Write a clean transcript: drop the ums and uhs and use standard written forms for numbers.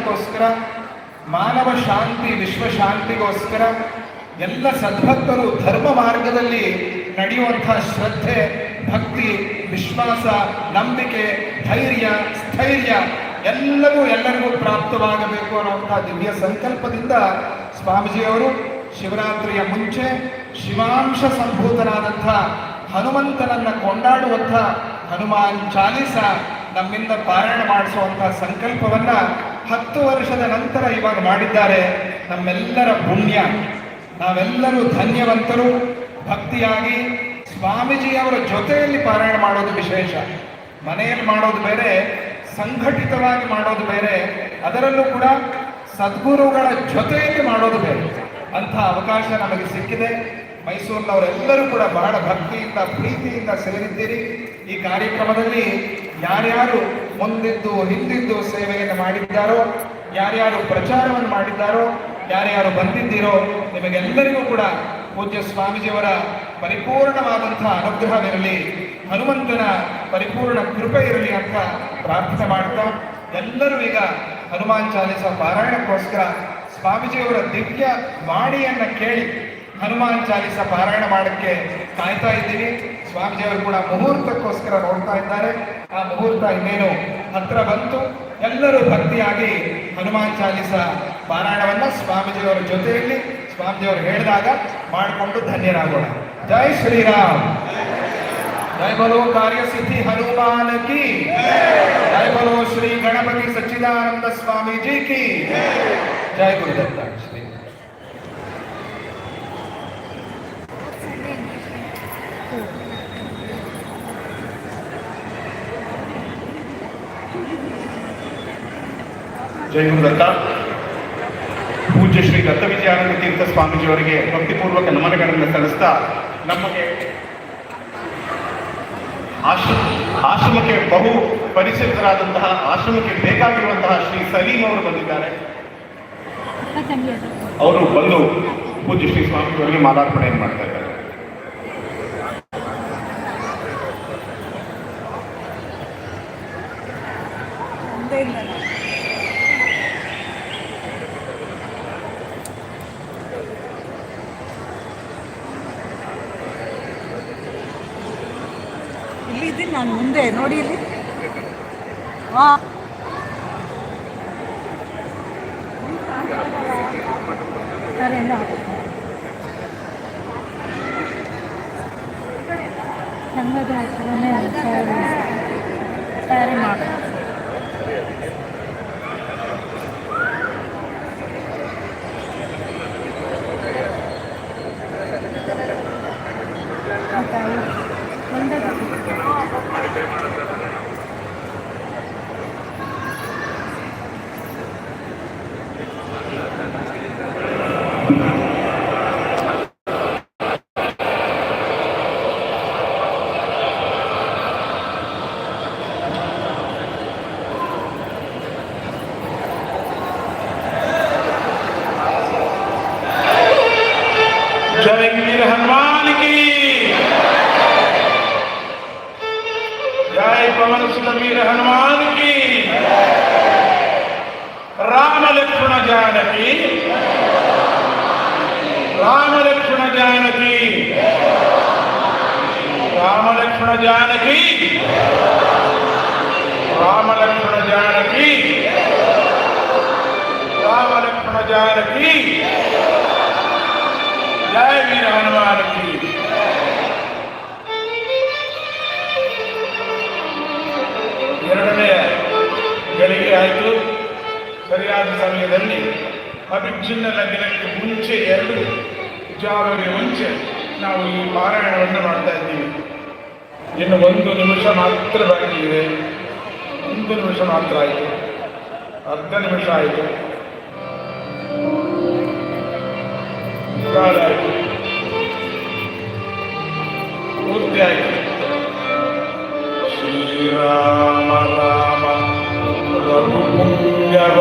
ಕಲ್ಯಾಣಕ್ಕೋಸ್ಕರ, ಮಾನವ ಶಾಂತಿ ವಿಶ್ವಶಾಂತಿಗೋಸ್ಕರ ಎಲ್ಲ ಸದ್ಭಕ್ತರು ಧರ್ಮ ಮಾರ್ಗದಲ್ಲಿ ನಡೆಯುವಂತಹ ಶ್ರದ್ಧೆ, ಭಕ್ತಿ, ವಿಶ್ವಾಸ, ನಂಬಿಕೆ, ಧೈರ್ಯ, ಸ್ಥೈರ್ಯ ಎಲ್ಲರಿಗೂ ಪ್ರಾಪ್ತವಾಗಬೇಕು ಅನ್ನುವಂತಹ ದಿವ್ಯ ಸಂಕಲ್ಪದಿಂದ ಸ್ವಾಮೀಜಿಯವರು ಶಿವರಾತ್ರಿಯ ಮುಂಚೆ ಶಿವಾಂಶ ಸಂಭೂತನಾದಂಥ ಹನುಮಂತನನ್ನ ಕೊಂಡಾಡುವಂಥ ಹನುಮಾನ್ ಚಾಲೀಸ ನಮ್ಮಿಂದ ಪಾರಾಯಣ ಮಾಡಿಸುವಂತಹ ಸಂಕಲ್ಪವನ್ನ 10 ವರ್ಷದ ನಂತರ ಇವಾಗ ಮಾಡಿದ್ದಾರೆ. ನಮ್ಮೆಲ್ಲರ ಪುಣ್ಯ, ನಾವೆಲ್ಲರೂ ಧನ್ಯವಂತರು. ಭಕ್ತಿಯಾಗಿ ಸ್ವಾಮೀಜಿಯವರ ಜೊತೆಯಲ್ಲಿ ಪಾರಾಯಣ ಮಾಡೋದು ವಿಶೇಷ. ಮನೆಯಲ್ಲಿ ಮಾಡೋದು ಬೇರೆ, ಸಂಘಟಿತವಾಗಿ ಮಾಡೋದು ಬೇರೆ, ಅದರಲ್ಲೂ ಕೂಡ ಸದ್ಗುರುಗಳ ಜೊತೆಯಲ್ಲಿ ಮಾಡೋದು ಬೇರೆ. ಅಂಥ ಅವಕಾಶ ನಮಗೆ ಸಿಕ್ಕಿದೆ. ಮೈಸೂರಿನವರೆಲ್ಲರೂ ಕೂಡ ಬಹಳ ಭಕ್ತಿಯಿಂದ ಪ್ರೀತಿಯಿಂದ ಸೇರಿದ್ದೀರಿ. ಈ ಕಾರ್ಯಕ್ರಮದಲ್ಲಿ ಯಾರ್ಯಾರು ಮುಂದಿದ್ದು ಹಿಂದಿದ್ದು ಸೇವೆಯನ್ನು ಮಾಡಿದ್ದಾರೋ, ಯಾರ್ಯಾರು ಪ್ರಚಾರವನ್ನು ಮಾಡಿದ್ದಾರೋ, ಯಾರ್ಯಾರು ಬಂದಿದ್ದೀರೋ, ನಿಮಗೆಲ್ಲರಿಗೂ ಕೂಡ ಪೂಜ್ಯ ಸ್ವಾಮೀಜಿಯವರ ಪರಿಪೂರ್ಣವಾದಂತಹ ಅನುಗ್ರಹವಿರಲಿ, ಹನುಮಂತನ ಪರಿಪೂರ್ಣ ಕೃಪೆ ಇರಲಿ ಅಂತ ಪ್ರಾರ್ಥನೆ ಮಾಡ್ತಾ, ಎಲ್ಲರೂ ಈಗ ಹನುಮಾನ್ ಚಾಲೀಸ ಪಾರಾಯಣಕ್ಕೋಸ್ಕರ ಸ್ವಾಮೀಜಿಯವರ ದಿವ್ಯ ವಾಣಿಯನ್ನ ಕೇಳಿ ಹನುಮಾನ್ ಚಾಲೀಸ ಪಾರಾಯಣ ಮಾಡಕ್ಕೆ ಕಾಯ್ತಾ ಇದ್ದೀವಿ. ಸ್ವಾಮೀಜಿಯವರು ಕೂಡ ಮುಹೂರ್ತಕ್ಕೋಸ್ಕರ ನೋಡ್ತಾ ಇದ್ದಾರೆ. ಆ ಮುಹೂರ್ತ ಇನ್ನೇನು ಹತ್ರ ಬಂತು. ಎಲ್ಲರೂ ಭಕ್ತಿಯಾಗಿ ಹನುಮಾನ್ ಚಾಲೀಸ ಪಾರಾಯಣವನ್ನ ಸ್ವಾಮೀಜಿಯವರ ಜೊತೆಯಲ್ಲಿ ಸ್ವಾಮೀಜಿಯವರು ಹೇಳಿದಾಗ ಮಾಡಿಕೊಂಡು ಧನ್ಯರಾಗೋಣ. ಜೈ ಶ್ರೀರಾಮ್. जय बोलो कार्य सिद्धि हनुमान की, जय बोलो श्री गणपति सच्चिदानंद स्वामी जी की, जय गुरुदत्ता श्री. ಜೈ ಗುರುದತ್ತ. ಪೂಜ್ಯ ಶ್ರೀ ದತ್ತ ವಿಜಯಾನಂದ ತೀರ್ಥ ಸ್ವಾಮೀಜಿಯವರಿಗೆ ಭಕ್ತಿಪೂರ್ವಕ ನಮನಗಳನ್ನು ಸಲ್ಲಿಸ್ತಾ, ನಮಗೆ ಆಶ್ರಮಕ್ಕೆ ಬಹು ಪರಿಚಿತರಾದಂತಹ, ಆಶ್ರಮಕ್ಕೆ ಬೇಕಾಗಿರುವಂತಹ ಶ್ರೀ ಸಲೀಂ ಅವರು ಬಂದಿದ್ದಾರೆ. ಅವರು ಬಂದು ಪೂಜ್ಯ ಶ್ರೀ ಸ್ವಾಮೀಜಿಯವರಿಗೆ ಮಾಲಾರ್ಪಣೆಯನ್ನು ಮಾಡ್ತಾ ಇದ್ದಾರೆ. ಇಲ್ಲಿದ್ದೀನಿ ನಾನು, ಮುಂದೆ ನೋಡಿ ಇಲ್ಲಿ. ಹಾಂ, ಸರಿ ಸಂಘದ ಹತ್ರನೇ ತಯಾರಿ ಮಾಡಿ. जय वीर हनुमान की, जय पवन सुत वीर हनुमान की, राम लक्ष्मण जानकी, राम लक्ष्मण जानकी, राम लक्ष्मण जानकी, राम लक्ष्मण जानकी, राम लक्ष्मण जानकी, जय वीर हनुमान की. ಎರಡನೆಯ ಗಳಿಗೆ ಆಯಿತು. ಸರಿಯಾದ ಸಮಯದಲ್ಲಿ ಅಭಿಚ್ಛಿನ್ನ ಲಗ್ನಕ್ಕೆ ಮುಂಚೆ 2 ಜಾವಗೆ ಮುಂಚೆ ನಾವು ಈ ಪಾರಾಯಣವನ್ನು ಮಾಡ್ತಾ ಇದ್ದೀವಿ. ಇನ್ನು 1 ನಿಮಿಷ ಮಾತ್ರ ಬಾಕಿ ಇದೆ. 1 ನಿಮಿಷ ಮಾತ್ರ ಆಯಿತು, ಅರ್ಧ ನಿಮಿಷ ಆಯಿತು, ಆಯಿತು, ಪೂರ್ತಿ ಆಯಿತು. ಶ್ರೀರಾಮ ರಾಮ ರಘುಪುಂಗವ